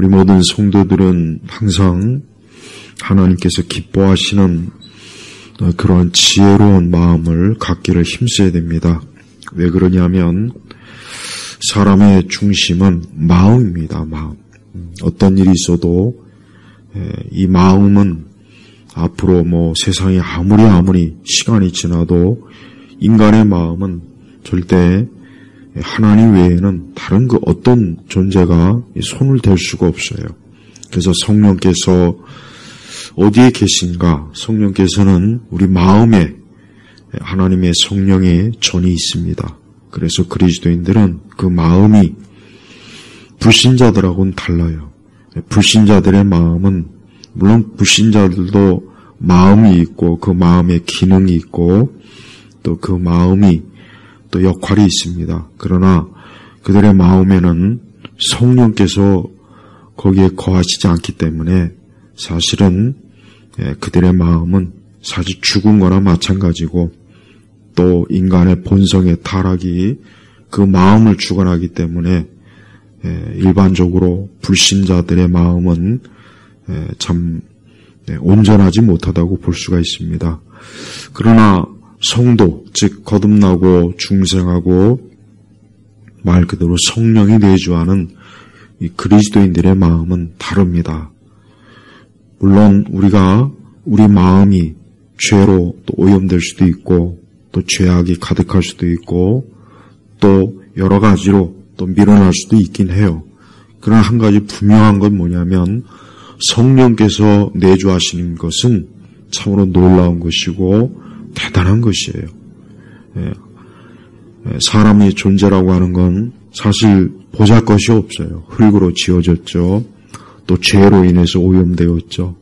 우리 모든 성도들은 항상 하나님께서 기뻐하시는 그런 지혜로운 마음을 갖기를 힘써야 됩니다. 왜 그러냐면 사람의 중심은 마음입니다. 마음. 어떤 일이 있어도 이 마음은 앞으로 세상이 아무리 시간이 지나도 인간의 마음은 절대 하나님 외에는 다른 그 어떤 존재가 손을 댈 수가 없어요. 그래서 성령께서 어디에 계신가? 성령께서는 우리 마음에 하나님의 성령의 전이 있습니다. 그래서 그리스도인들은 그 마음이 불신자들하고는 달라요. 불신자들의 마음은 물론 불신자들도 마음이 있고 그 마음에 기능이 있고 또 그 마음이 또 역할이 있습니다. 그러나 그들의 마음에는 성령께서 거기에 거하시지 않기 때문에 사실은 그들의 마음은 사실 죽은 거나 마찬가지고 또 인간의 본성의 타락이 그 마음을 주관하기 때문에 일반적으로 불신자들의 마음은 참 온전하지 못하다고 볼 수가 있습니다. 그러나 성도, 즉 거듭나고 중생하고 말 그대로 성령이 내주하는 이 그리스도인들의 마음은 다릅니다. 물론 우리 마음이 죄로 또 오염될 수도 있고 또 죄악이 가득할 수도 있고 또 여러 가지로 또 밀어날 수도 있긴 해요. 그러나 한 가지 분명한 건 뭐냐면 성령께서 내주하시는 것은 참으로 놀라운 것이고 대단한 것이에요. 사람의 존재라고 하는 건 사실 보잘것이 없어요. 흙으로 지어졌죠. 또 죄로 인해서 오염되었죠.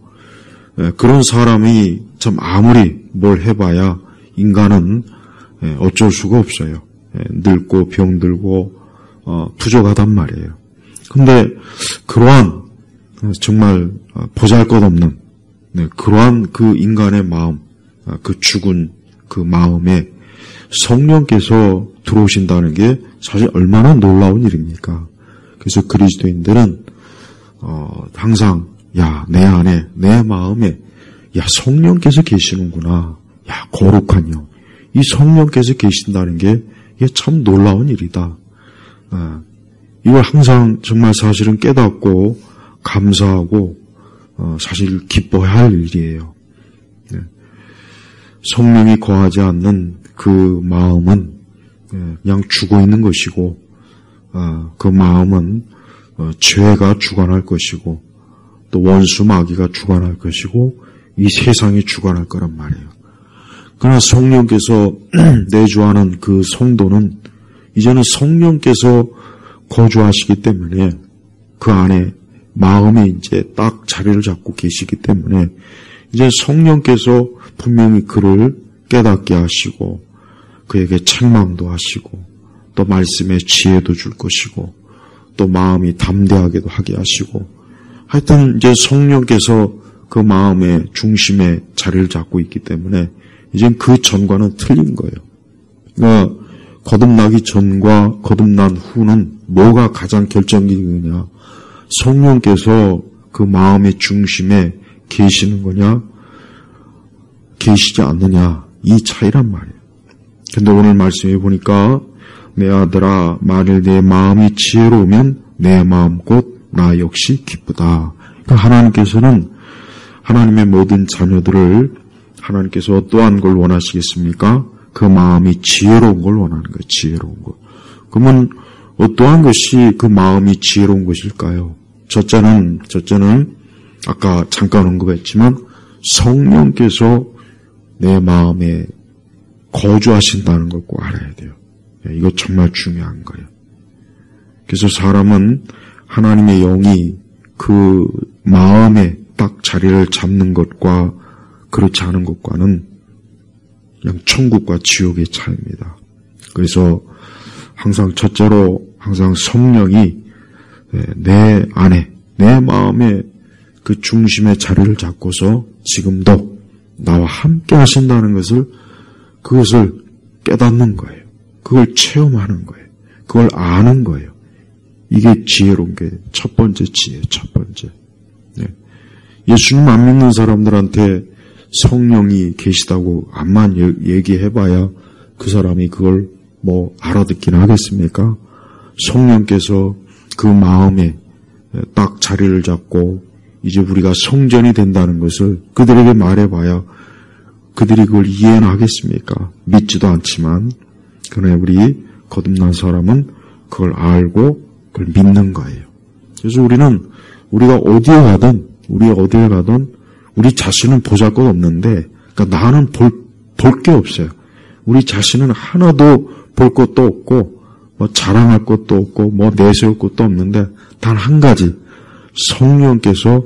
그런 사람이 참 아무리 뭘 해봐야 인간은 어쩔 수가 없어요. 늙고 병들고 부족하단 말이에요. 근데 그러한 정말 보잘것없는 그러한 그 인간의 마음, 그 죽은 그 마음에 성령께서 들어오신다는 게 사실 얼마나 놀라운 일입니까? 그래서 그리스도인들은 항상 내 안에 내 마음에 성령께서 계시는구나. 거룩하뇨. 이 성령께서 계신다는 게 이게 참 놀라운 일이다. 이걸 항상 정말 사실은 깨닫고 감사하고 사실 기뻐해야 할 일이에요. 성령이 거하지 않는 그 마음은 그냥 죽어 있는 것이고 그 마음은 죄가 주관할 것이고 또 원수 마귀가 주관할 것이고 이 세상이 주관할 거란 말이에요. 그러나 성령께서 내주하는 그 성도는 이제는 성령께서 거주하시기 때문에 그 안에 마음이 이제 딱 자리를 잡고 계시기 때문에 이제 성령께서 분명히 그를 깨닫게 하시고 그에게 책망도 하시고 또 말씀에 지혜도 줄 것이고 또 마음이 담대하게도 하게 하시고 하여튼 이제 성령께서 그 마음의 중심에 자리를 잡고 있기 때문에 이제 그 전과는 틀린 거예요. 그러니까 거듭나기 전과 거듭난 후는 뭐가 가장 결정적이냐? 성령께서 그 마음의 중심에 계시는 거냐? 계시지 않느냐? 이 차이란 말이에요. 근데 오늘 말씀해 보니까 내 아들아 만일 내 마음이 지혜로우면 내 마음 곧 나 역시 기쁘다. 그러니까 하나님께서는 하나님의 모든 자녀들을 하나님께서 어떠한 걸 원하시겠습니까? 그 마음이 지혜로운 걸 원하는 거예요. 지혜로운 것. 그러면 어떠한 것이 그 마음이 지혜로운 것일까요? 첫째는 아까 잠깐 언급했지만 성령께서 내 마음에 거주하신다는 걸 꼭 알아야 돼요. 이거 정말 중요한 거예요. 그래서 사람은 하나님의 영이 그 마음에 딱 자리를 잡는 것과 그렇지 않은 것과는 그냥 천국과 지옥의 차이입니다. 그래서 항상 첫째로 항상 성령이 내 안에 내 마음에 그 중심의 자리를 잡고서 지금도 나와 함께 하신다는 그것을 깨닫는 거예요. 그걸 체험하는 거예요. 그걸 아는 거예요. 이게 지혜로운 게 첫 번째 지혜, 첫 번째. 네. 예수님 안 믿는 사람들한테 성령이 계시다고 암만 얘기해봐야 그 사람이 그걸 뭐 알아듣기는 하겠습니까? 성령께서 그 마음에 딱 자리를 잡고 이제 우리가 성전이 된다는 것을 그들에게 말해봐야 그들이 그걸 이해는 하겠습니까? 믿지도 않지만 그러나 우리 거듭난 사람은 그걸 알고 그걸 믿는 거예요. 그래서 우리가 어디에 가든 우리 자신은 보잘것없는데 그러니까 나는 볼 게 없어요. 우리 자신은 하나도 볼 것도 없고 뭐 자랑할 것도 없고 뭐 내세울 것도 없는데 단 한 가지 성령께서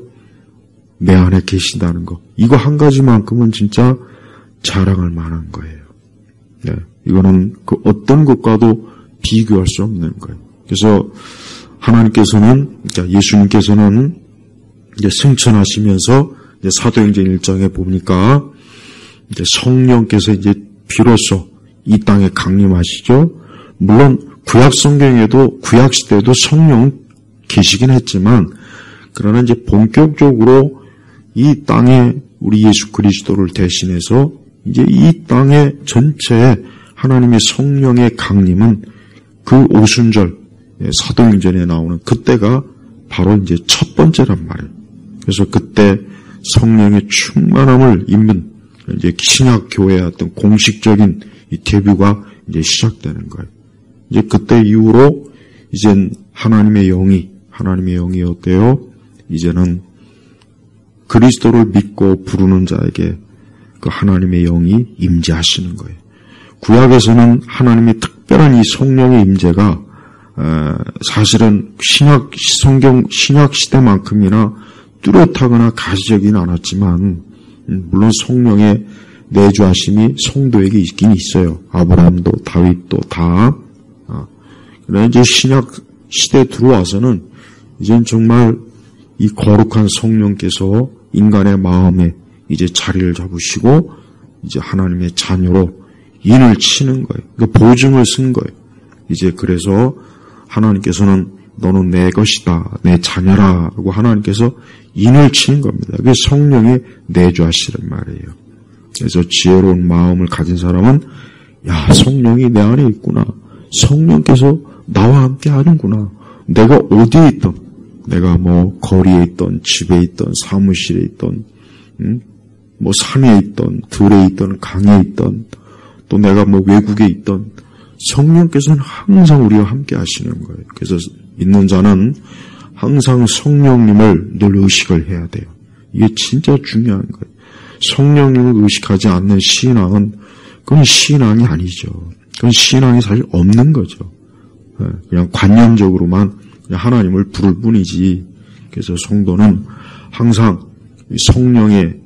내 안에 계신다는 거. 이거 한 가지만큼은 진짜 자랑할 만한 거예요. 네, 이거는 그 어떤 것과도 비교할 수 없는 거예요. 그래서 하나님께서는, 그러니까 예수님께서는 이제 승천하시면서 이제 사도행전 1장에 보니까 이제 성령께서 이제 비로소 이 땅에 강림하시죠. 물론 구약 성경에도 구약 시대에도 성령 계시긴 했지만 그러나 이제 본격적으로 이 땅에 우리 예수 그리스도를 대신해서 이제 이 땅의 전체에 하나님의 성령의 강림은 그 오순절 사도행전에 나오는 그때가 바로 이제 첫 번째란 말이에요. 그래서 그때 성령의 충만함을 입는 이제 신약 교회의 어떤 공식적인 이 데뷔가 이제 시작되는 거예요. 이제 그때 이후로 이젠 하나님의 영이 어때요? 이제는 그리스도를 믿고 부르는 자에게 그 하나님의 영이 임재하시는 거예요. 구약에서는 하나님의 특별한 이 성령의 임재가 사실은 신약 시대만큼이나 뚜렷하거나 가시적이는 않았지만 물론 성령의 내주하심이 성도에게 있긴 있어요. 아브라함도 다윗도 다. 그러나 이제 신약 시대에 들어와서는 이젠 정말 이 거룩한 성령께서 인간의 마음에 이제 자리를 잡으시고 이제 하나님의 자녀로 인을 치는 거예요. 그러니까 보증을 쓴 거예요. 이제 그래서 하나님께서는 너는 내 것이다, 내 자녀라고 하나님께서 인을 치는 겁니다. 그게 성령의 내주하시는 말이에요. 그래서 지혜로운 마음을 가진 사람은 야, 성령이 내 안에 있구나. 성령께서 나와 함께 하는구나. 내가 어디에 있든, 내가 뭐 거리에 있든, 집에 있든, 사무실에 있든, 뭐 산에 있든, 들에 있든, 강에 있든, 또 내가 뭐 외국에 있든 성령께서는 항상 우리와 함께 하시는 거예요. 그래서 믿는 자는 항상 성령님을 늘 의식을 해야 돼요. 이게 진짜 중요한 거예요. 성령님을 의식하지 않는 신앙은 그건 신앙이 아니죠. 그건 신앙이 사실 없는 거죠. 그냥 관념적으로만 그냥 하나님을 부를 뿐이지. 그래서 성도는 항상 성령의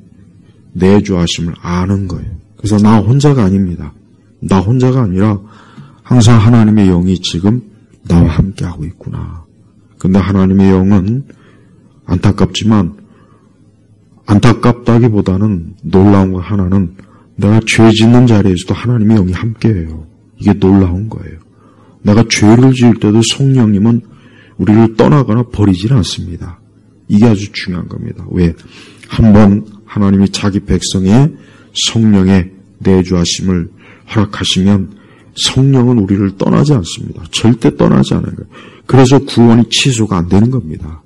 내주하심을 아는 거예요. 그래서 나 혼자가 아닙니다. 나 혼자가 아니라 항상 하나님의 영이 지금 나와 함께하고 있구나. 근데 하나님의 영은 안타깝지만 안타깝다기보다는 놀라운 거 하나는 내가 죄 짓는 자리에서도 하나님의 영이 함께해요. 이게 놀라운 거예요. 내가 죄를 지을 때도 성령님은 우리를 떠나거나 버리질 않습니다. 이게 아주 중요한 겁니다. 왜? 한번 하나님이 자기 백성의 성령의 내주하심을 허락하시면 성령은 우리를 떠나지 않습니다. 절대 떠나지 않아요. 그래서 구원이 취소가 안 되는 겁니다.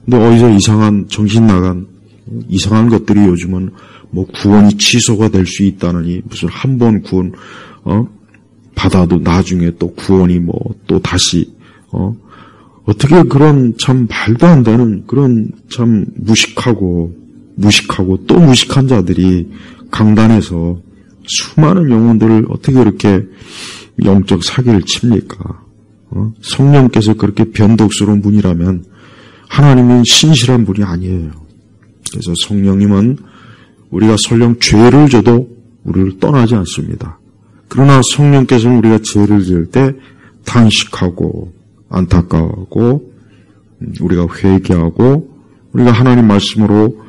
근데 어디서 이상한 정신 나간 이상한 것들이 요즘은 뭐 구원이 취소가 될 수 있다느니 무슨 한 번 구원 받아도 나중에 또 구원이 뭐 또 다시 어떻게 그런 참 말도 안 되는 그런 참 무식하고 또 무식한 자들이 강단에서 수많은 영혼들을 어떻게 그렇게 영적 사기를 칩니까? 성령께서 그렇게 변덕스러운 분이라면 하나님은 신실한 분이 아니에요. 그래서 성령님은 우리가 설령 죄를 져도 우리를 떠나지 않습니다. 그러나 성령께서는 우리가 죄를 지을 때 탄식하고 안타까워하고 우리가 회개하고 우리가 하나님 말씀으로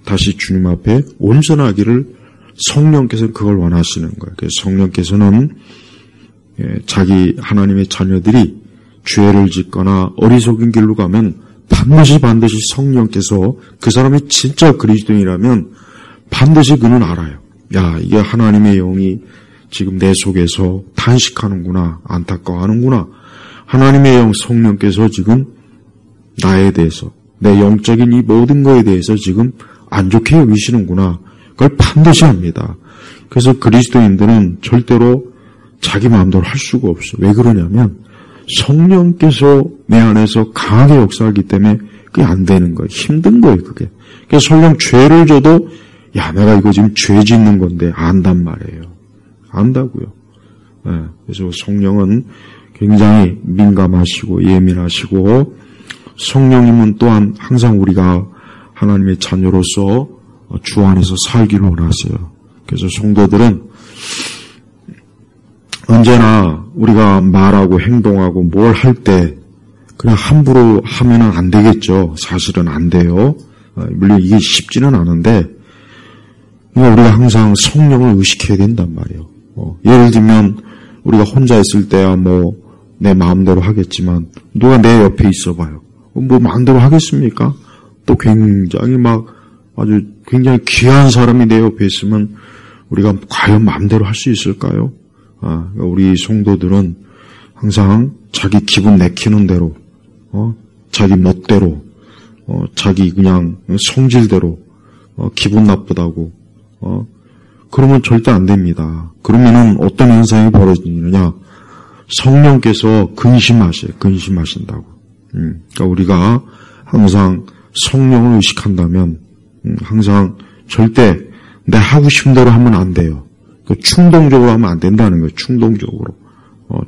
다시 주님 앞에 온전하기를 성령께서는 그걸 원하시는 거예요. 그래서 성령께서는 자기 하나님의 자녀들이 죄를 짓거나 어리석은 길로 가면 반드시 성령께서 그 사람이 진짜 그리스도인이라면 반드시 그는 알아요. 야, 이게 하나님의 영이 지금 내 속에서 탄식하는구나, 안타까워하는구나. 하나님의 영 성령께서 지금 나에 대해서, 내 영적인 이 모든 거에 대해서 지금 안 좋게 여기시는구나. 그걸 반드시 합니다. 그래서 그리스도인들은 절대로 자기 마음대로 할 수가 없어요. 왜 그러냐면 성령께서 내 안에서 강하게 역사하기 때문에 그게 안 되는 거예요. 힘든 거예요, 그게. 그래서 설령 죄를 져도 야, 내가 이거 지금 죄 짓는 건데 안단 말이에요. 안다고요. 네, 그래서 성령은 굉장히 민감하시고 예민하시고 성령님은 또한 항상 우리가 하나님의 자녀로서 주 안에서 살기를 원하세요. 그래서 성도들은 언제나 우리가 말하고 행동하고 뭘 할 때 그냥 함부로 하면은 안 되겠죠. 사실은 안 돼요. 물론 이게 쉽지는 않은데 우리가 항상 성령을 의식해야 된단 말이에요. 예를 들면 우리가 혼자 있을 때야 내 마음대로 하겠지만 누가 내 옆에 있어봐요. 마음대로 하겠습니까? 또 굉장히 아주 굉장히 귀한 사람이 내 옆에 있으면 우리가 과연 마음대로 할 수 있을까요? 우리 성도들은 항상 자기 기분 내키는 대로, 자기 멋대로, 자기 그냥 성질대로, 기분 나쁘다고, 그러면 절대 안 됩니다. 그러면은 어떤 현상이 벌어지느냐? 성령께서 근심하신다고. 그러니까 우리가 항상 성령을 의식한다면, 항상 절대 내 하고 싶은 대로 하면 안 돼요. 충동적으로 하면 안 된다는 거예요.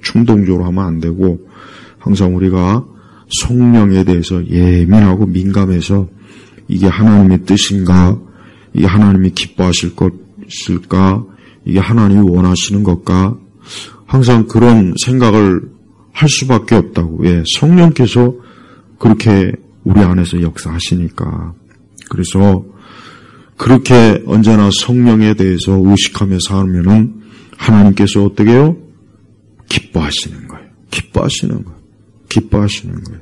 충동적으로 하면 안 되고 항상 우리가 성령에 대해서 예민하고 민감해서 이게 하나님의 뜻인가, 이게 하나님이 기뻐하실 것일까, 이게 하나님이 원하시는 것까, 항상 그런 생각을 할 수밖에 없다고. 예, 성령께서 그렇게 우리 안에서 역사하시니까. 그래서 그렇게 언제나 성령에 대해서 의식하며 살면은 하나님께서 어떻게 해요? 기뻐하시는 거예요. 기뻐하시는 거예요.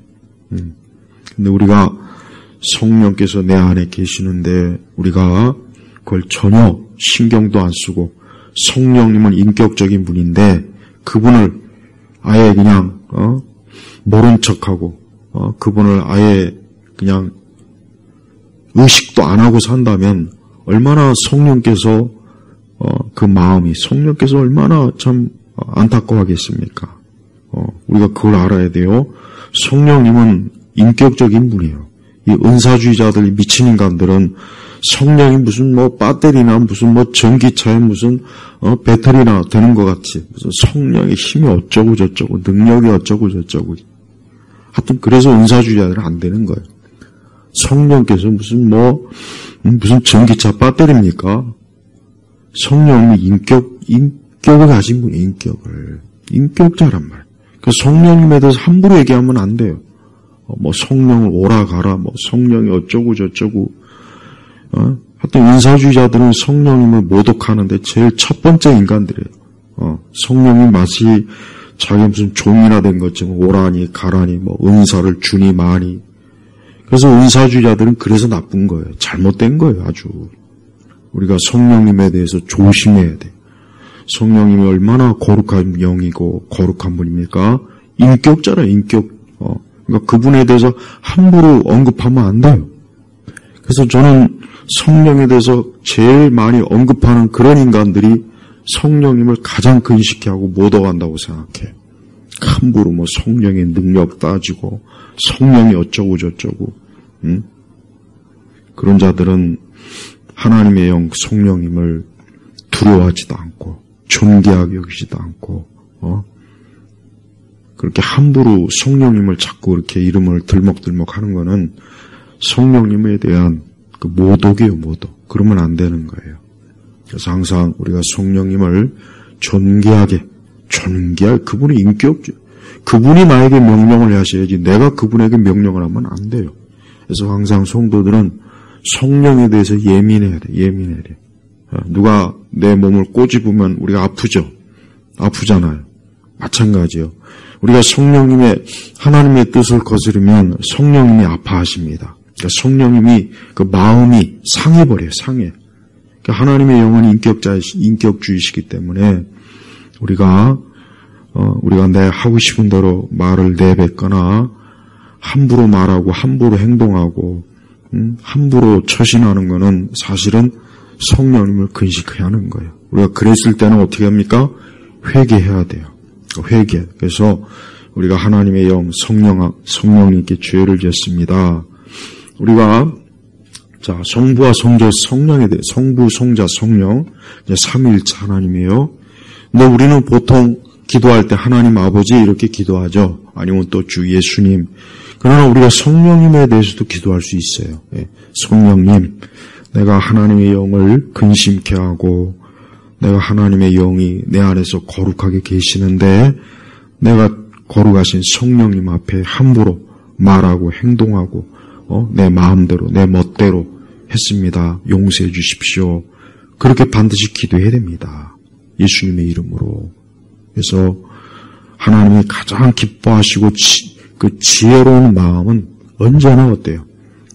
근데 우리가 성령께서 내 안에 계시는데 우리가 그걸 전혀 신경도 안 쓰고 성령님은 인격적인 분인데 그분을 아예 그냥 모른 척하고 그분을 아예 그냥 의식도 안 하고 산다면 얼마나 성령께서 성령께서 얼마나 참 안타까워하겠습니까? 우리가 그걸 알아야 돼요. 성령님은 인격적인 분이에요. 이 은사주의자들, 미친 인간들은 성령이 무슨 배터리나 무슨 전기차에 무슨 배터리나 되는 것 같지. 무슨 성령의 힘이 어쩌고 저쩌고 능력이 어쩌고 저쩌고. 하여튼 그래서 은사주의자들은 안 되는 거예요. 성령께서 무슨 전기차 배터리입니까? 성령이 인격을 가진 분이에요, 인격자란 말이에요. 그 성령님에 대해서 함부로 얘기하면 안 돼요. 성령을 오라 가라, 성령이 어쩌고 저쩌고. 하여튼 은사주의자들은 성령님을 모독하는데 제일 첫 번째 인간들이에요. 성령이 마치 자기 무슨 종이나 된 것처럼 오라니 가라니 은사를 주니 마니. 그래서 은사주의자들은 그래서 나쁜 거예요. 잘못된 거예요, 아주. 우리가 성령님에 대해서 조심해야 돼. 성령님이 얼마나 거룩한 영이고 거룩한 분입니까? 인격자라, 인격. 그러니까 그분에 대해서 함부로 언급하면 안 돼요. 그래서 저는 성령에 대해서 제일 많이 언급하는 그런 인간들이 성령님을 가장 근식해하고 모독한다고 생각해. 함부로 성령의 능력 따지고 성령이 어쩌고 저쩌고. 그런 자들은 하나님의 영 성령님을 두려워하지도 않고 존귀하게 여기지도 않고 그렇게 함부로 성령님을 자꾸 이렇게 이름을 들먹들먹 하는 거는 성령님에 대한 그 모독이에요, 모독. 그러면 안 되는 거예요. 그래서 항상 우리가 성령님을 존귀하게 그분의 인격적, 그분이 나에게 명령을 하셔야지 내가 그분에게 명령을 하면 안 돼요. 그래서 항상 성도들은 성령에 대해서 예민해야 돼. 누가 내 몸을 꼬집으면 우리가 아프죠. 아프잖아요. 마찬가지요. 우리가 하나님의 뜻을 거스르면 성령님이 아파하십니다. 그러니까 성령님이 그 마음이 상해버려요, 상해. 그러니까 하나님의 영은 인격주의시기 때문에 우리가 내 하고 싶은 대로 말을 내뱉거나 함부로 말하고 함부로 행동하고 함부로 처신하는 것은 사실은 성령님을 근식해야 하는 거예요. 우리가 그랬을 때는 어떻게 합니까? 회개해야 돼요. 회개. 그래서 우리가 하나님의 영, 성령님께 죄를 지었습니다. 우리가 성부와 성자, 성령에 대해 성부, 성자, 성령 이제 삼위일체 하나님이에요. 근데 우리는 보통 기도할 때 하나님 아버지 이렇게 기도하죠. 아니면 또 주 예수님. 그러나 우리가 성령님에 대해서도 기도할 수 있어요. 성령님, 내가 하나님의 영을 근심케 하고 내가 하나님의 영이 내 안에서 거룩하게 계시는데 내가 거룩하신 성령님 앞에 함부로 말하고 행동하고 내 마음대로 내 멋대로 했습니다. 용서해 주십시오. 그렇게 반드시 기도해야 됩니다. 예수님의 이름으로. 그래서 하나님이 가장 기뻐하시고 그 지혜로운 마음은 언제나 어때요?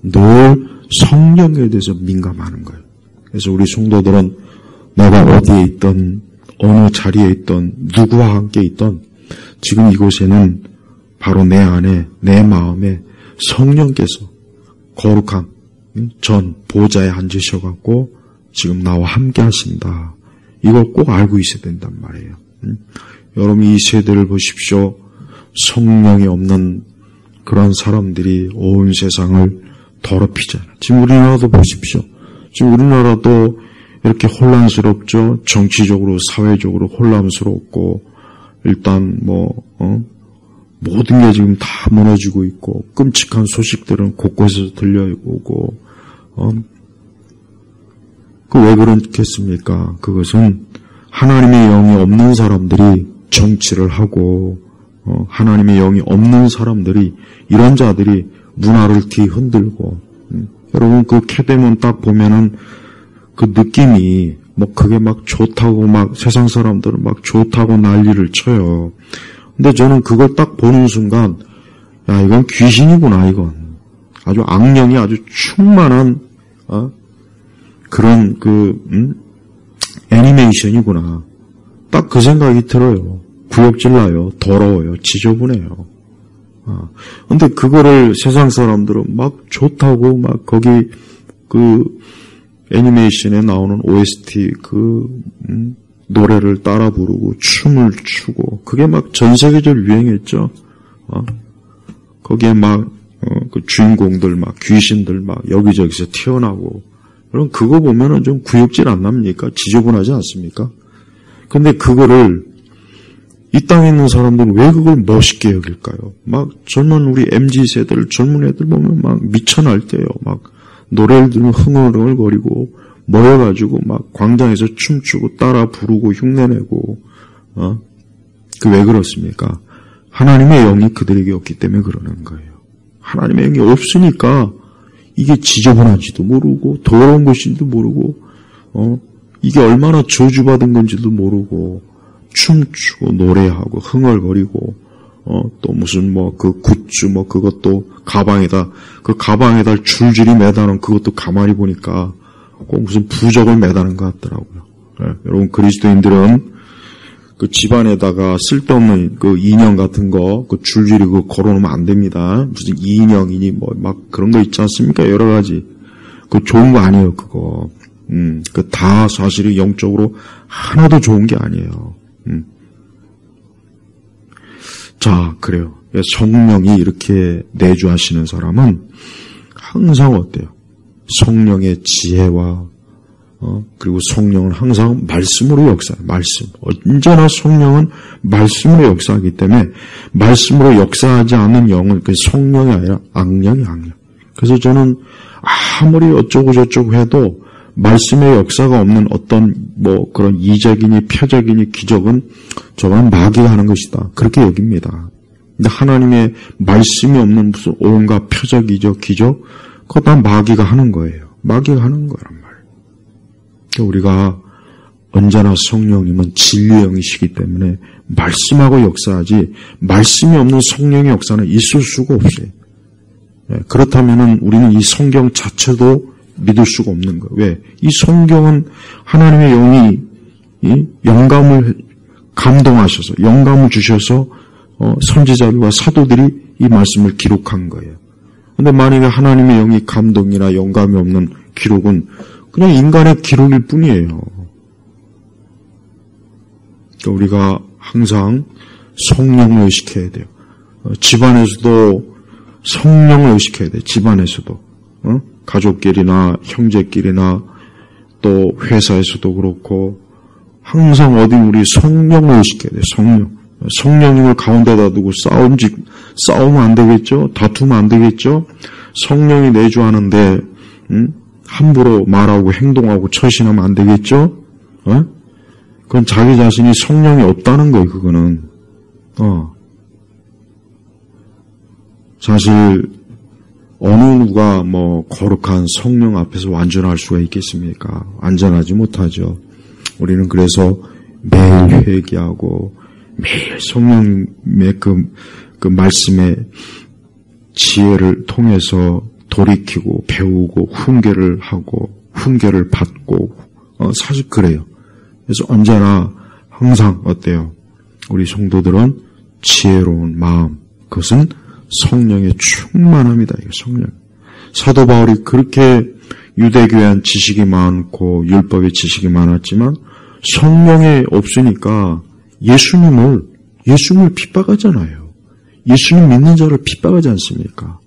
늘 성령에 대해서 민감하는 거예요. 그래서 우리 성도들은 내가 어디에 있던 어느 자리에 있던 누구와 함께 있던 지금 이곳에는 바로 내 안에 내 마음에 성령께서 거룩한 전 보좌에 앉으셔갖고 지금 나와 함께 하신다. 이걸 꼭 알고 있어야 된단 말이에요. 여러분 이 세대를 보십시오. 성령이 없는 그런 사람들이 온 세상을 더럽히잖아요. 지금 우리나라도 보십시오. 지금 우리나라도 이렇게 혼란스럽죠. 정치적으로 사회적으로 혼란스럽고 일단 모든 게 지금 다 무너지고 있고 끔찍한 소식들은 곳곳에서 들려오고 그 왜 그렇겠습니까? 그것은 하나님의 영이 없는 사람들이 정치를 하고 하나님의 영이 없는 사람들이 이런 자들이 문화를 뒤흔들고 여러분 그 캐대문 딱 보면은 그 느낌이 그게 막 좋다고 막 세상 사람들은 막 좋다고 난리를 쳐요. 근데 저는 그걸 딱 보는 순간 야 이건 귀신이구나 이건 아주 악령이 아주 충만한 그런 애니메이션이구나. 딱 그 생각이 들어요. 구역질 나요. 더러워요. 지저분해요. 근데 그거를 세상 사람들은 막 좋다고 막 거기 그 애니메이션에 나오는 OST 노래를 따라 부르고 춤을 추고 그게 막 전 세계적으로 유행했죠. 거기에 막 그 주인공들 막 귀신들 막 여기저기서 튀어나오고 그럼 그거 보면은 좀 구역질 안 납니까? 지저분하지 않습니까? 근데 그거를 이 땅에 있는 사람들은 왜 그걸 멋있게 여길까요? 막 젊은 우리 MZ 세대들 젊은 애들 보면 막 미쳐날 때요. 막 노래를 들으면 흥얼흥얼거리고 모여가지고 막 광장에서 춤추고 따라 부르고 흉내내고 그 왜 그렇습니까? 하나님의 영이 그들에게 없기 때문에 그러는 거예요. 하나님의 영이 없으니까 이게 지저분한지도 모르고 더러운 것인지도 모르고 이게 얼마나 저주받은 건지도 모르고 춤추고 노래하고 흥얼거리고 또 무슨 그 굿즈 그것도 가방에다 줄줄이 매다는 그것도 가만히 보니까 꼭 무슨 부적을 매다는 것 같더라고요. 네, 여러분 그리스도인들은 그 집안에다가 쓸데없는 그 인형 같은 거 그 줄줄이 그거 걸어놓으면 안 됩니다. 무슨 인형이니 막 그런 거 있지 않습니까? 여러 가지 그 좋은 거 아니에요 그거. 그 다 사실은 영적으로 하나도 좋은 게 아니에요. 자, 그래요. 성령이 이렇게 내주하시는 사람은 항상 어때요? 성령의 지혜와 그리고 성령은 항상 말씀으로 역사해요. 말씀. 언제나 성령은 말씀으로 역사하기 때문에 말씀으로 역사하지 않는 영은 그 성령이 아니라 악령이 악령. 그래서 저는 아무리 어쩌고 저쩌고 해도 말씀의 역사가 없는 어떤 그런 이적이니 표적이니 기적은 저건 마귀가 하는 것이다. 그렇게 여깁니다. 근데 하나님의 말씀이 없는 무슨 온갖 표적, 이적, 기적 그거 다 마귀가 하는 거예요. 마귀가 하는 거란 말이에요. 우리가 언제나 성령님은 진리의 영이시기 때문에 말씀하고 역사하지 말씀이 없는 성령의 역사는 있을 수가 없어요. 그렇다면 우리는 이 성경 자체도 믿을 수가 없는 거예요. 왜? 이 성경은 하나님의 영이 영감을 감동하셔서 영감을 주셔서 선지자들과 사도들이 이 말씀을 기록한 거예요. 근데 만약에 하나님의 영이 감동이나 영감이 없는 기록은 그냥 인간의 기록일 뿐이에요. 그러니까 우리가 항상 성령을 의식해야 돼요. 집안에서도 성령을 의식해야 돼요. 집안에서도. 가족끼리나 형제끼리나 또 회사에서도 그렇고 항상 어디 우리 성령을 의식해야 돼요. 성령님을 가운데다 두고 싸우면 안 되겠죠? 다투면 안 되겠죠? 성령이 내주하는데 함부로 말하고 행동하고 처신하면 안 되겠죠? 그건 자기 자신이 성령이 없다는 거예요. 그거는. 사실 어느 누가 거룩한 성령 앞에서 완전할 수가 있겠습니까? 완전하지 못하죠. 우리는 그래서 매일 회개하고 매일 성령님의 그 말씀의 지혜를 통해서 돌이키고 배우고 훈계를 하고 훈계를 받고 사실 그래요. 그래서 언제나 항상 어때요? 우리 성도들은 지혜로운 마음, 그것은 성령의 충만함이다. 이거 성령. 사도 바울이 그렇게 유대교회한 지식이 많고 율법의 지식이 많았지만 성령이 없으니까 예수님을 핍박하잖아요. 예수님 믿는 자를 핍박하지 않습니까?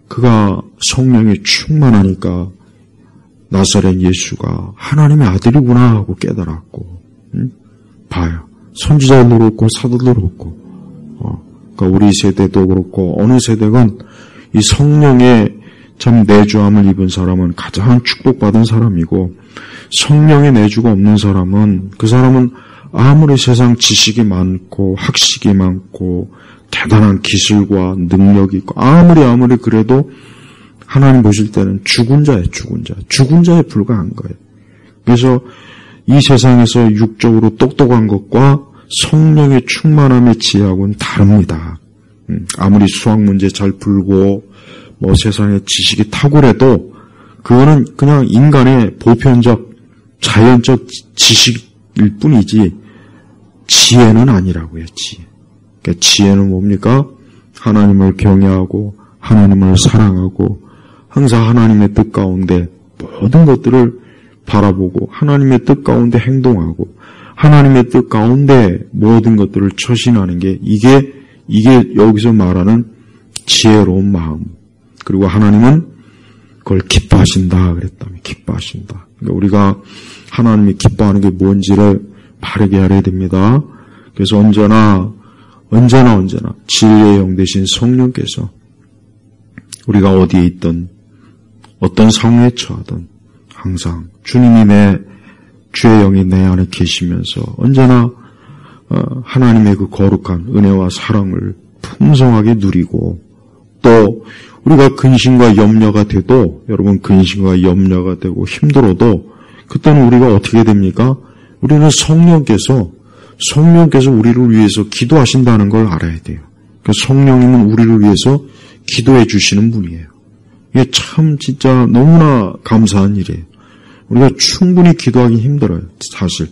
그가 성령이 충만하니까 나사렛 예수가 하나님의 아들이구나 하고 깨달았고, 봐요. 선지자들도 그렇고 사도들도 그렇고, 그러니까 우리 세대도 그렇고 어느 세대건 이 성령의 참 내주함을 입은 사람은 가장 축복받은 사람이고, 성령의 내주가 없는 사람은 그 사람은 아무리 세상 지식이 많고 학식이 많고 대단한 기술과 능력이 있고 아무리 그래도 하나님 보실 때는 죽은 자에 불과한 거예요. 그래서 이 세상에서 육적으로 똑똑한 것과 성령의 충만함의 지혜하고는 다릅니다. 아무리 수학 문제 잘 풀고 세상에 지식이 탁월해도 그거는 그냥 인간의 보편적 자연적 지식일 뿐이지 지혜는 아니라고요. 그러니까 지혜는 뭡니까? 하나님을 경외하고 하나님을 사랑하고 항상 하나님의 뜻 가운데 모든 것들을 바라보고 하나님의 뜻 가운데 행동하고 하나님의 뜻 가운데 모든 것들을 처신하는 게 이게 여기서 말하는 지혜로운 마음. 그리고 하나님은 그걸 기뻐하신다 그랬다며. 기뻐하신다. 그러니까 우리가 하나님이 기뻐하는 게 뭔지를 바르게 알아야 됩니다. 그래서 언제나 진리의 영 되신 성령께서 우리가 어디에 있든 어떤 상황에 처하든 항상 주님이 주의 영이 내 안에 계시면서 언제나 하나님의 그 거룩한 은혜와 사랑을 풍성하게 누리고 또 우리가 근심과 염려가 돼도 여러분 근심과 염려가 되고 힘들어도 그때는 우리가 어떻게 됩니까? 우리는 성령께서 우리를 위해서 기도하신다는 걸 알아야 돼요. 그러니까 성령님은 우리를 위해서 기도해 주시는 분이에요. 이게 참 진짜 너무나 감사한 일이에요. 우리가 충분히 기도하기 힘들어요, 사실.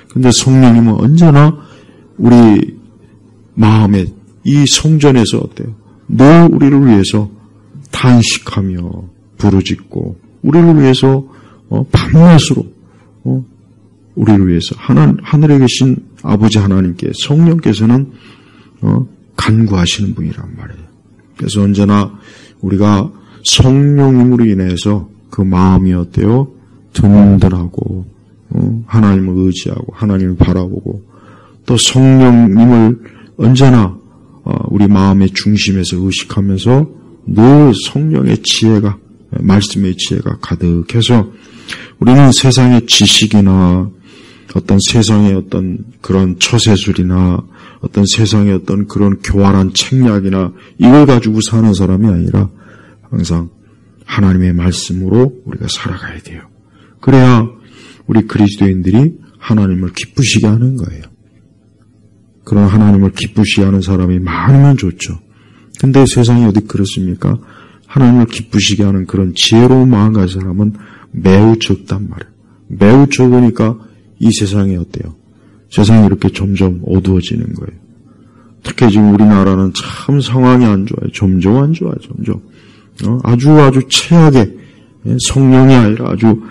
근데 성령님은 언제나 우리 마음에 이 성전에서 어때요? 늘 우리를 위해서 탄식하며 부르짖고 우리를 위해서 밤낮으로 우리를 위해서 하늘에 계신 아버지 하나님께 성령께서는 간구하시는 분이란 말이에요. 그래서 언제나 우리가 성령님으로 인해서 그 마음이 어때요? 든든하고 하나님을 의지하고 하나님을 바라보고 또 성령님을 언제나 우리 마음의 중심에서 의식하면서 늘 성령의 지혜가 말씀의 지혜가 가득해서 우리는 세상의 지식이나 어떤 세상의 어떤 그런 처세술이나 어떤 세상의 어떤 그런 교활한 책략이나 이걸 가지고 사는 사람이 아니라 항상 하나님의 말씀으로 우리가 살아가야 돼요. 그래야 우리 그리스도인들이 하나님을 기쁘시게 하는 거예요. 그런 하나님을 기쁘시게 하는 사람이 많으면 좋죠. 근데 세상이 어디 그렇습니까? 하나님을 기쁘시게 하는 그런 지혜로운 마음 가진 사람은 매우 적단 말이에요. 매우 적으니까 이 세상이 어때요? 세상이 이렇게 점점 어두워지는 거예요. 특히 지금 우리나라는 참 상황이 안 좋아요. 점점 안 좋아요. 점점. 아주 최악의 성령이 아니라 아주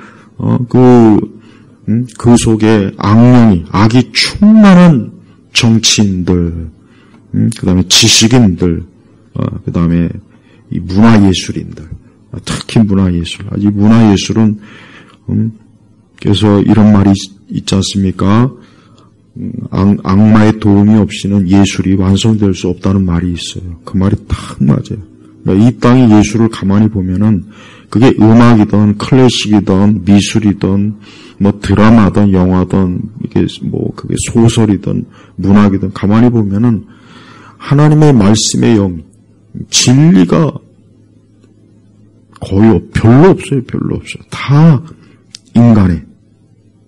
그 속에 악이 충만한 정치인들, 그다음에 지식인들, 그다음에 이 문화예술인들, 특히 문화예술. 이 문화예술은 그래서 이런 말이 있지 않습니까? 악마의 도움이 없이는 예술이 완성될 수 없다는 말이 있어요. 그 말이 딱 맞아요. 그러니까 이 땅의 예술을 가만히 보면은 그게 음악이든 클래식이든 미술이든 뭐 드라마든 영화든 이게 뭐 그게 소설이든 문학이든 가만히 보면은 하나님의 말씀의 영, 진리가 거의 별로 없어요. 다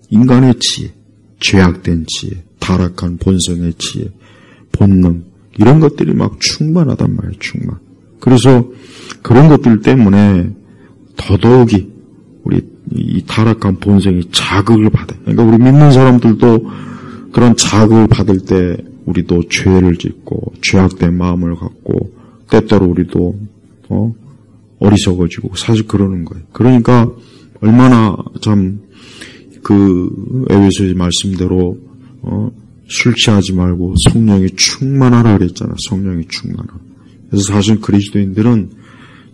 인간의 지혜, 죄악된 지혜, 타락한 본성의 지혜, 본능 이런 것들이 막 충만하단 말이에요. 충만. 그래서 그런 것들 때문에 더더욱이 우리 이 타락한 본성이 자극을 받아요. 그러니까 우리 믿는 사람들도 그런 자극을 받을 때 우리도 죄를 짓고 죄악된 마음을 갖고 때때로 우리도 어리석어지고 사실 그러는 거예요. 그러니까 얼마나 참 그 에베소의 말씀대로 술 취하지 말고 성령이 충만하라 그랬잖아. 성령이 충만하라. 그래서 사실 그리스도인들은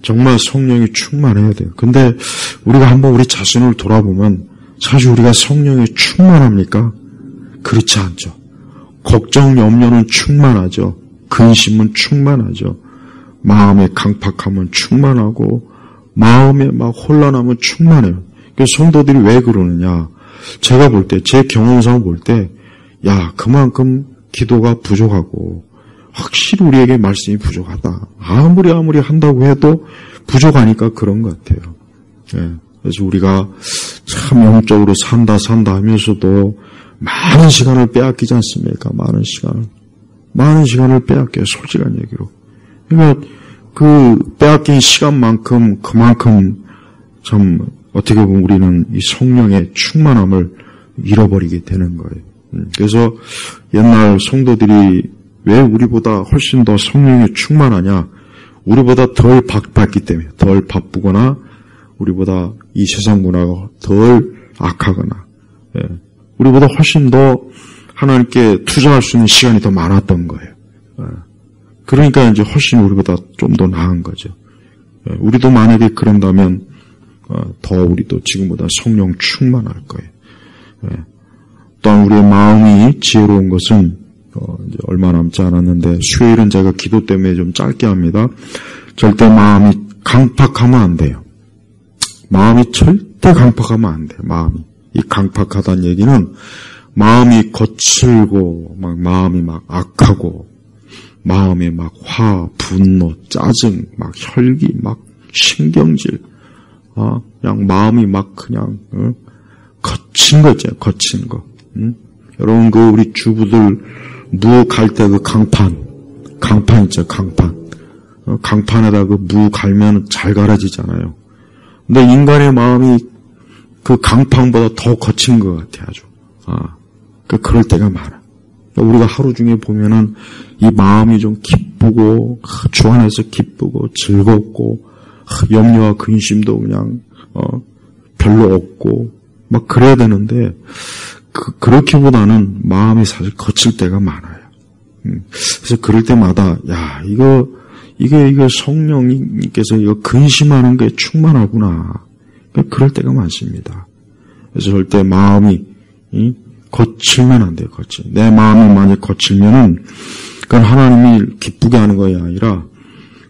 정말 성령이 충만해야 돼요. 근데 우리가 한번 우리 자신을 돌아보면 사실 우리가 성령이 충만합니까? 그렇지 않죠. 걱정, 염려는 충만하죠. 근심은 충만하죠. 마음의 강팍함은 충만하고 마음의 막 혼란함은 충만해요. 그래서 성도들이 왜 그러느냐? 제가 볼 때, 제 경험상 볼 때, 그만큼 기도가 부족하고 확실히 우리에게 말씀이 부족하다. 아무리 한다고 해도 부족하니까 그런 것 같아요. 예. 그래서 우리가 참 영적으로 산다 하면서도 많은 시간을 빼앗기지 않습니까? 많은 시간을 빼앗겨요. 솔직한 얘기로. 그러니까 그 빼앗긴 시간만큼 그만큼 참 어떻게 보면 우리는 이 성령의 충만함을 잃어버리게 되는 거예요. 그래서 옛날 성도들이 왜 우리보다 훨씬 더 성령이 충만하냐? 우리보다 덜 바빴기 때문에, 덜 바쁘거나 우리보다 이 세상 문화가 덜 악하거나, 우리보다 훨씬 더 하나님께 투자할 수 있는 시간이 더 많았던 거예요. 그러니까 이제 훨씬 우리보다 좀 더 나은 거죠. 우리도 만약에 그런다면 더 우리도 지금보다 성령 충만할 거예요. 또한 우리의 마음이 지혜로운 것은 이제 얼마 남지 않았는데 수요일은 제가 기도 때문에 좀 짧게 합니다. 절대 마음이 강팍하면 안 돼요. 마음이 절대 강팍하면 안 돼요. 이 강팍하다는 얘기는 마음이 거칠고 마음이 막 악하고 마음에 막 화, 분노, 짜증, 막 혈기, 막 신경질, 그냥 마음이 막 그냥 거친 거죠, 거친 거. 여러분 그 우리 주부들 무 갈 때 그 강판 있죠, 강판. 강판에다 그 무 갈면 잘 갈아지잖아요. 근데 인간의 마음이 그 강판보다 더 거친 것 같아, 아주. 그럴 때가 많아. 우리가 하루 중에 보면은 이 마음이 좀 기쁘고 주 안에서 기쁘고 즐겁고 염려와 근심도 그냥 별로 없고 막 그래야 되는데 그렇기보다는 마음이 사실 거칠 때가 많아요. 그래서 그럴 때마다 이거 성령님께서 이거 근심하는 게 충만하구나. 그럴 때가 많습니다. 그래서 절대 마음이 거칠면 안 돼요. 내 마음이 많이 거칠면은 그건 하나님이 기쁘게 하는 것이 아니라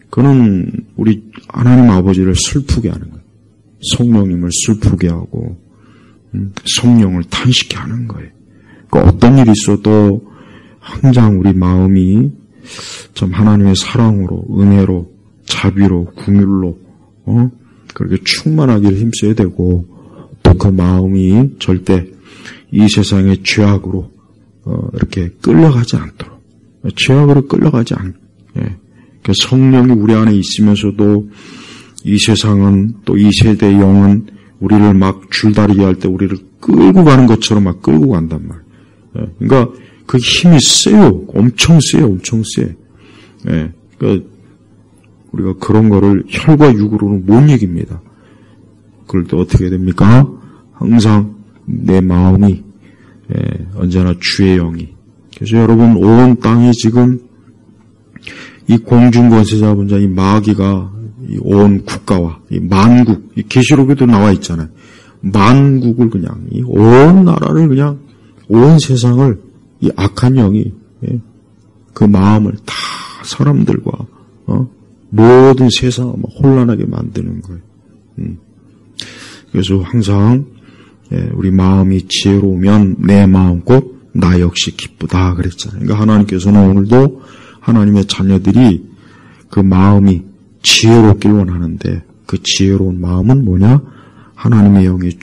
그는 우리 하나님 아버지를 슬프게 하는 거예요. 성령님을 슬프게 하고 성령을 탄식케 하는 거예요. 그러니까 어떤 일이 있어도 항상 우리 마음이 참 하나님의 사랑으로, 은혜로, 자비로, 긍휼로 그렇게 충만하기를 힘써야 되고 또 그래도 그 마음이 절대 이 세상의 죄악으로 이렇게 끌려가지 않도록, 죄악으로 끌려가지 않. 그 성령이 우리 안에 있으면서도 이 세상은 또 이 세대의 영은 우리를 막 줄다리기 할 때 우리를 끌고 가는 것처럼 막 끌고 간단 말이에요. 그러니까 그 힘이 세요. 엄청 세요. 엄청 세. 그러니까 우리가 그런 거를 혈과 육으로는 못 이깁니다. 그럴 때 어떻게 됩니까? 항상 내 마음이 언제나 주의 영이. 그래서 여러분 온 땅이 지금 이 공중권세자 자 이 마귀가 이 온 국가와 이 만국, 이 계시록에도 나와 있잖아요. 만국을 그냥 이 온 나라를 그냥 온 세상을 이 악한 영이 그 마음을 다 사람들과 모든 세상을 혼란하게 만드는 거예요. 그래서 항상 우리 마음이 지혜로우면 내 마음 곧 나 역시 기쁘다 그랬잖아요. 그러니까 하나님께서는 오늘도 하나님의 자녀들이 그 마음이 지혜롭길 원하는데 그 지혜로운 마음은 뭐냐? 하나님의 영이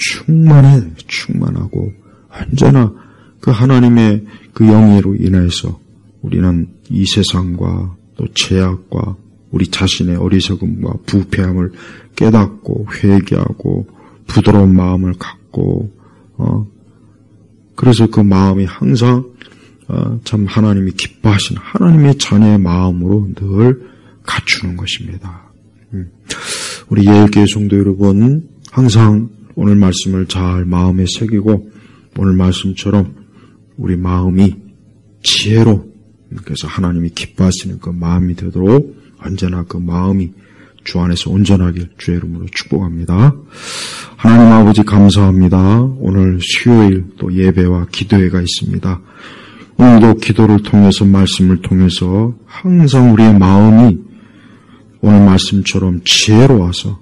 충만하고 언제나 그 하나님의 그 영예로 인해서 우리는 이 세상과 또 죄악과 우리 자신의 어리석음과 부패함을 깨닫고 회개하고 부드러운 마음을 갖고 그래서 그 마음이 항상 참 하나님이 기뻐하시는 하나님의 자녀의 마음으로 늘 갖추는 것입니다. 우리 예일교회 성도 여러분 항상 오늘 말씀을 잘 마음에 새기고 오늘 말씀처럼 우리 마음이 지혜로 그래서 하나님이 기뻐하시는 그 마음이 되도록 언제나 그 마음이 주 안에서 온전하길 주의 이름으로 축복합니다. 하나님 아버지 감사합니다. 오늘 수요일 또 예배와 기도회가 있습니다. 오늘도 기도를 통해서 말씀을 통해서 항상 우리의 마음이 오늘 말씀처럼 지혜로워서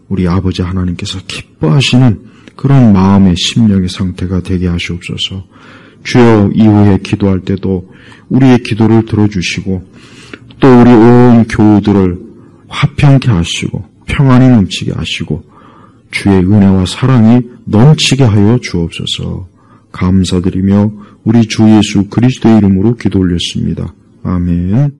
우리 아버지 하나님께서 기뻐하시는 그런 마음의 심령의 상태가 되게 하시옵소서. 주여 이후에 기도할 때도 우리의 기도를 들어주시고 또 우리 온 교우들을 화평케 하시고 평안이 넘치게 하시고 주의 은혜와 사랑이 넘치게 하여 주옵소서. 감사드리며 우리 주 예수 그리스도의 이름으로 기도 올렸습니다. 아멘.